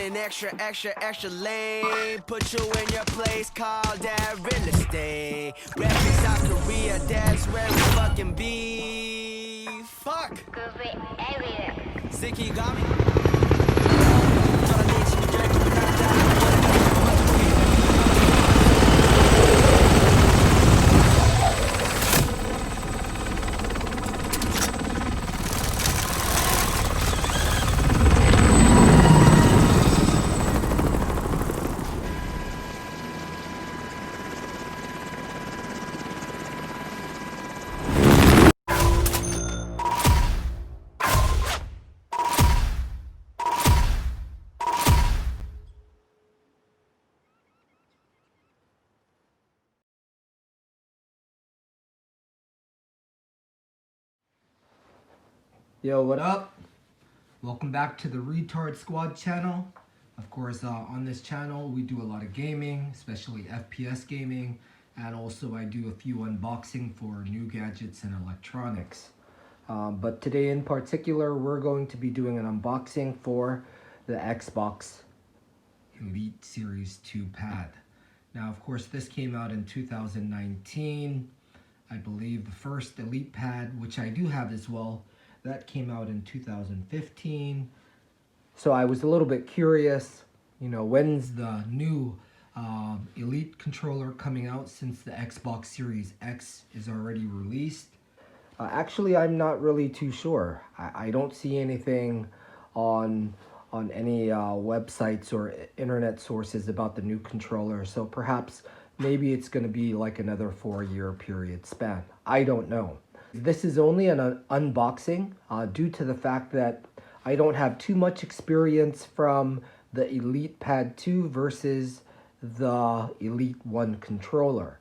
Living extra, extra, extra lame. Put you in your place, call that real estate. Rapping South Korea, that's where we fucking be. Fuck. Ziki got me. Yo, what up? Welcome back to the Retard Squad channel. Of course, on this channel we do a lot of gaming, especially FPS gaming, and also I do a few unboxing for new gadgets and electronics. But today in particular, we're going to be doing an unboxing for the Xbox Elite Series 2 pad. Now, of course, this came out in 2019. I believe the first Elite pad, which I do have as well, that came out in 2015. So I was a little bit curious, you know, when's the new Elite controller coming out since the Xbox Series X is already released? Actually, I'm not really too sure. I don't see anything on any websites or internet sources about the new controller. So perhaps maybe it's going to be like another 4-year period span. I don't know. This is only an unboxing due to the fact that I don't have too much experience from the Elite Pad 2 versus the Elite 1 controller.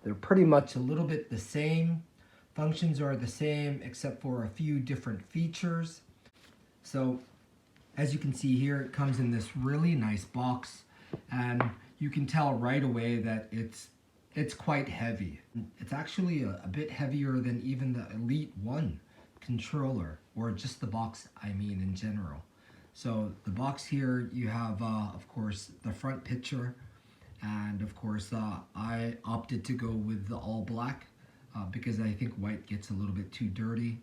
They're pretty much a little bit the same. Functions are the same except for a few different features. So as you can see here, it comes in this really nice box, and you can tell right away that it's quite heavy. It's actually a bit heavier than even the Elite 1 controller, or just the box, I mean, in general. So the box here, you have, of course, the front picture, and of course, I opted to go with the all black because I think white gets a little bit too dirty.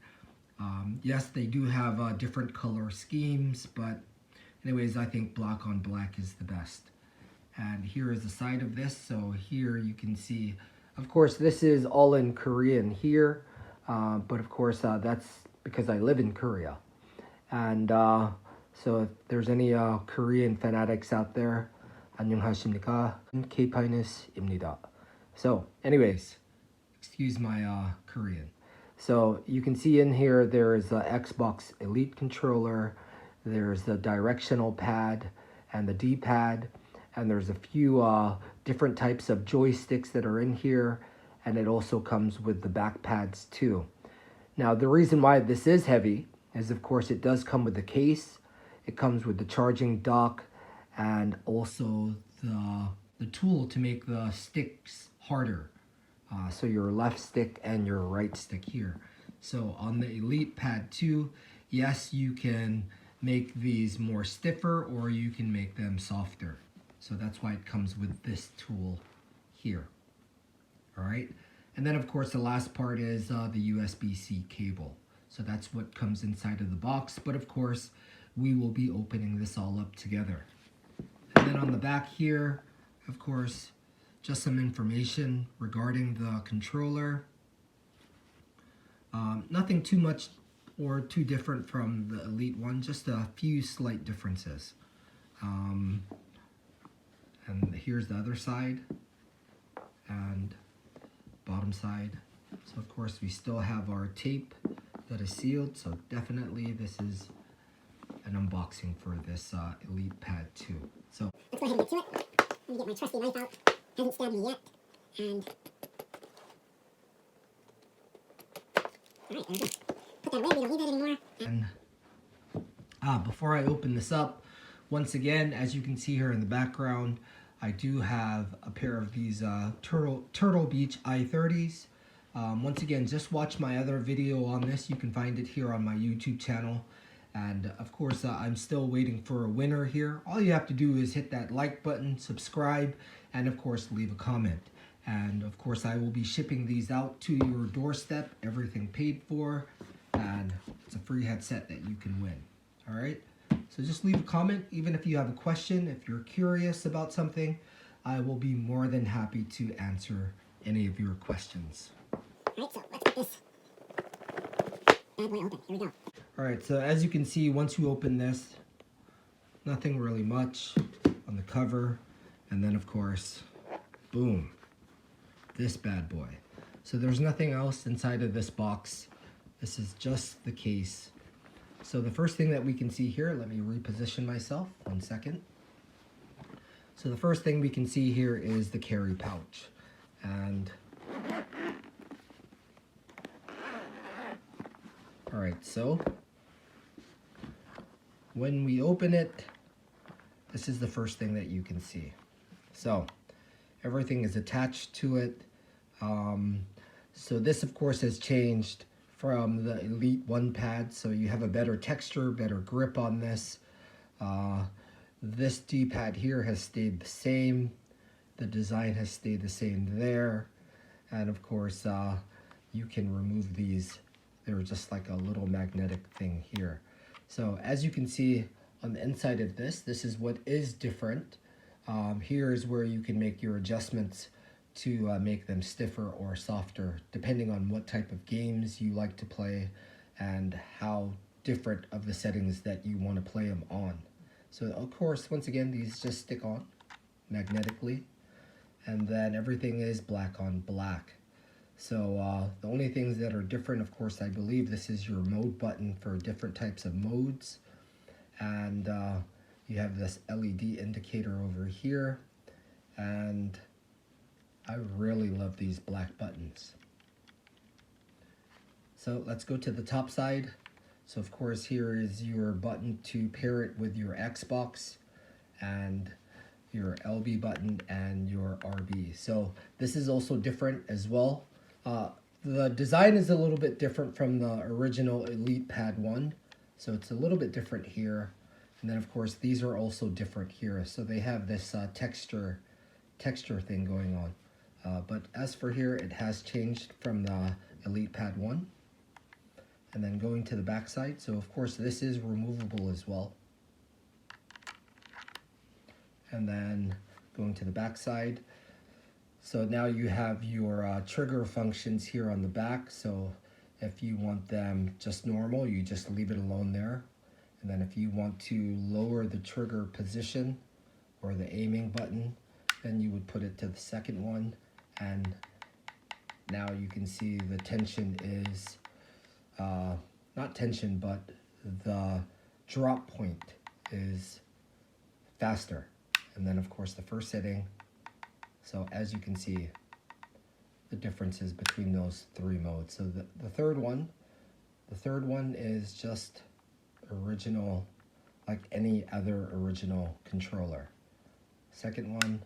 Yes, they do have different color schemes, but anyways, I think black on black is the best. And here is the side of this. So here you can see, of course, this is all in Korean here, but of course that's because I live in Korea. And so if there's any Korean fanatics out there, 안녕하십니까? K-Pinus-입니다. So anyways, excuse my Korean. So you can see in here there is the Xbox Elite controller, there's the directional pad and the D-pad, and there's a few different types of joysticks that are in here, and it also comes with the back pads too. Now the reason why this is heavy is, of course, it does come with the case, it comes with the charging dock, and also the tool to make the sticks harder. So your left stick and your right stick here. So on the Elite Pad 2, yes, you can make these more stiffer or you can make them softer. So that's why it comes with this tool here. All right. And then of course the last part is the USB-C cable. So that's what comes inside of the box. But of course we will be opening this all up together. And then on the back here, of course, just some information regarding the controller. Nothing too much or too different from the Elite one, just a few slight differences. And here's the other side and bottom side. So of course we still have our tape that is sealed, so definitely this is an unboxing for this Elite Pad 2. So let's go ahead and get to it. Let me get my trusty knife out. Hasn't stabbed me yet. And alright, there we go. Put that away, we don't need that anymore. And before I open this up, once again, as you can see here in the background, I do have a pair of these Turtle Beach i30s. Once again, just watch my other video on this. You can find it here on my YouTube channel. And of course, I'm still waiting for a winner here. All you have to do is hit that like button, subscribe, and of course, leave a comment. And of course, I will be shipping these out to your doorstep, everything paid for, and it's a free headset that you can win. All right? So just leave a comment, even if you have a question, if you're curious about something, I will be more than happy to answer any of your questions. Alright, so let's get this bad boy open. Here we go. All right, so as you can see, once you open this, nothing really much on the cover. And then of course, boom, this bad boy. So there's nothing else inside of this box. This is just the case. So the first thing that we can see here, let me reposition myself, 1 second. So the first thing we can see here is the carry pouch. And all right, so when we open it, this is the first thing that you can see. So everything is attached to it. So this of course has changed from the Elite 1 pad, so you have a better texture, better grip on this. This D-pad here has stayed the same. The design has stayed the same there. And of course, you can remove these. They're just like a little magnetic thing here. So as you can see on the inside of this, this is what is different. Here is where you can make your adjustments to make them stiffer or softer, depending on what type of games you like to play and how different of the settings that you want to play them on. So of course, once again, these just stick on magnetically, and then everything is black on black. So the only things that are different, of course, I believe this is your mode button for different types of modes. And you have this LED indicator over here. And I really love these black buttons. So let's go to the top side. So of course, here is your button to pair it with your Xbox, and your LB button and your RB. So this is also different as well. The design is a little bit different from the original Elite Pad 1. So it's a little bit different here. And then of course, these are also different here. So they have this texture thing going on. But as for here, it has changed from the Elite Pad 1. And then going to the back side. So of course, this is removable as well. And then going to the back side. So now you have your trigger functions here on the back. So if you want them just normal, you just leave it alone there. And then if you want to lower the trigger position or the aiming button, then you would put it to the second one. And now you can see the tension is, not tension, but the drop point is faster. And then of course the first setting. So as you can see, the differences between those three modes. So the third one is just original, like any other original controller. Second one,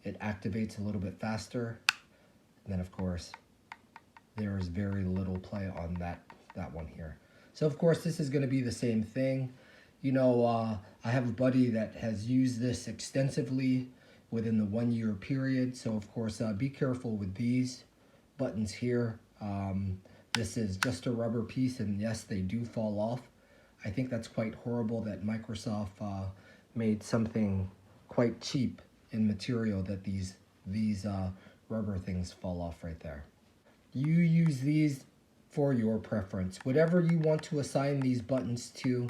it activates a little bit faster. And then of course, there is very little play on that one here. So of course, this is going to be the same thing. You know, I have a buddy that has used this extensively within the 1 year period. So of course, be careful with these buttons here. This is just a rubber piece, and yes, they do fall off. I think that's quite horrible that Microsoft made something quite cheap in material that these rubber things fall off right there. You use these for your preference. Whatever you want to assign these buttons to,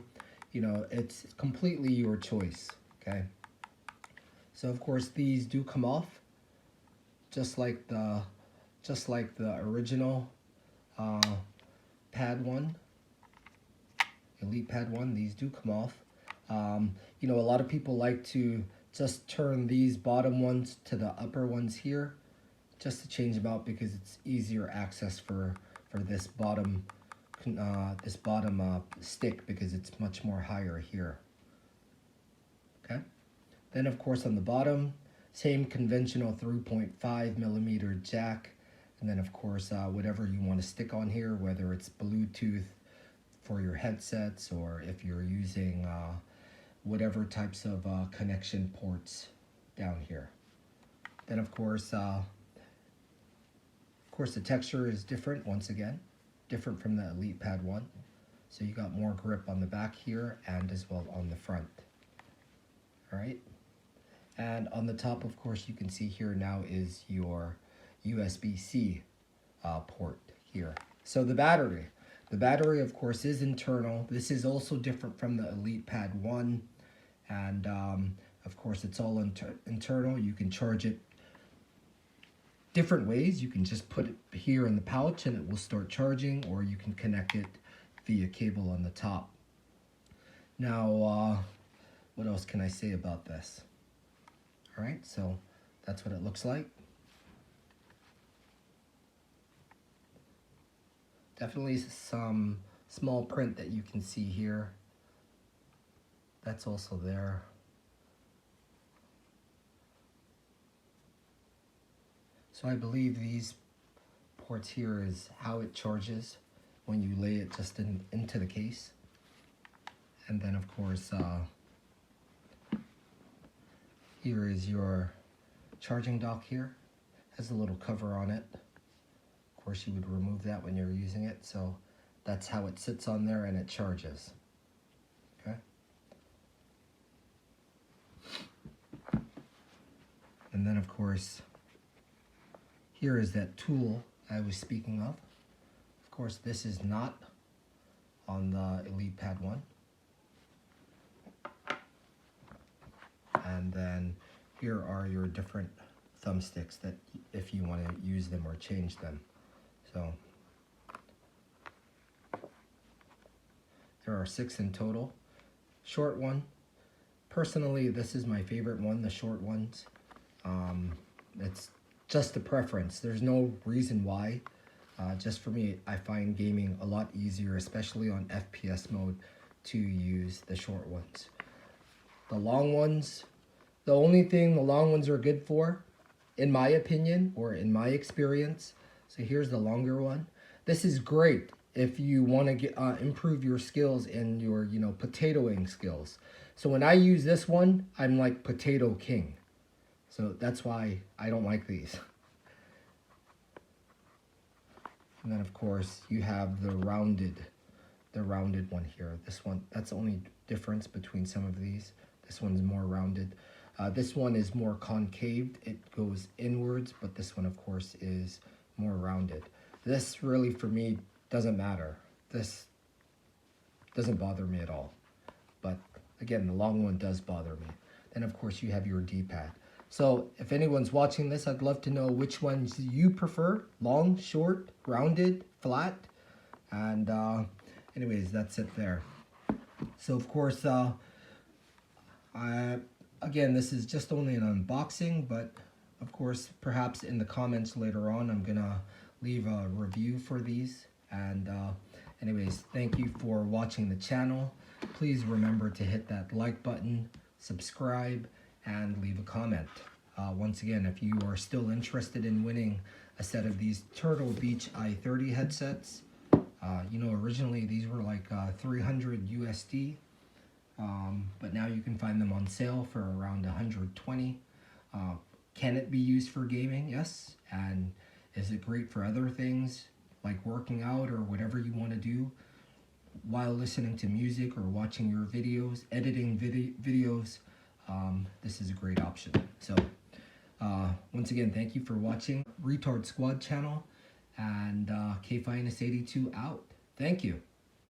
you know, it's completely your choice, okay? So of course these do come off just like the original Pad 1, Elite Pad 1. These do come off. You know, a lot of people like to just turn these bottom ones to the upper ones here, just to change them out because it's easier access for this bottom stick, because it's much more higher here. Okay. Then of course on the bottom, same conventional 3.5 millimeter jack, And then of course, whatever you want to stick on here, whether it's Bluetooth for your headsets or if you're using whatever types of connection ports down here. Then of course the texture is different, once again, different from the Elite Pad 1. So you got more grip on the back here and as well on the front. All right. And on the top, of course, you can see here now is your USB-C port here. So the battery, of course, is internal. This is also different from the Elite Pad 1. And of course, it's all internal. You can charge it different ways. You can just put it here in the pouch and it will start charging, or you can connect it via cable on the top. Now, what else can I say about this? All right, so that's what it looks like. Definitely some small print that you can see here. That's also there. So I believe these ports here is how it charges when you lay it just into the case. And then of course, here is your charging dock here. Has a little cover on it. Of course, you would remove that when you're using it. So that's how it sits on there and it charges. Okay. And then of course, here is that tool I was speaking of. Of course, this is not on the Elite Pad 1. And then here are your different thumbsticks that if you want to use them or change them. So there are 6 in total. Short one. Personally, this is my favorite one, the short ones. It's just a preference. There's no reason why. Just for me, I find gaming a lot easier, especially on FPS mode, to use the short ones. The long ones, the only thing the long ones are good for, in my opinion, or in my experience, so here's the longer one. This is great if you want to get improve your skills in your, potatoing skills. So when I use this one, I'm like potato king. So that's why I don't like these. And then of course you have the rounded one here. This one, that's the only difference between some of these. This one's more rounded. This one is more concaved. It goes inwards, but this one of course is more rounded. This really for me doesn't matter. This doesn't bother me at all. But again, the long one does bother me. Then of course you have your D-pad. So if anyone's watching this, I'd love to know which ones you prefer. Long, short, rounded, flat. And anyways, that's it there. So of course, again, this is just only an unboxing, but of course, perhaps in the comments later on, I'm gonna leave a review for these. And anyways, thank you for watching the channel. Please remember to hit that like button, subscribe, and leave a comment. Once again, if you are still interested in winning a set of these Turtle Beach i30 headsets, originally these were like 300 USD, but now you can find them on sale for around 120. Can it be used for gaming? Yes. And is it great for other things like working out or whatever you want to do while listening to music or watching your videos, editing videos? This is a great option. So once again, thank you for watching Retard Squad channel, and KFinest82 out. Thank you.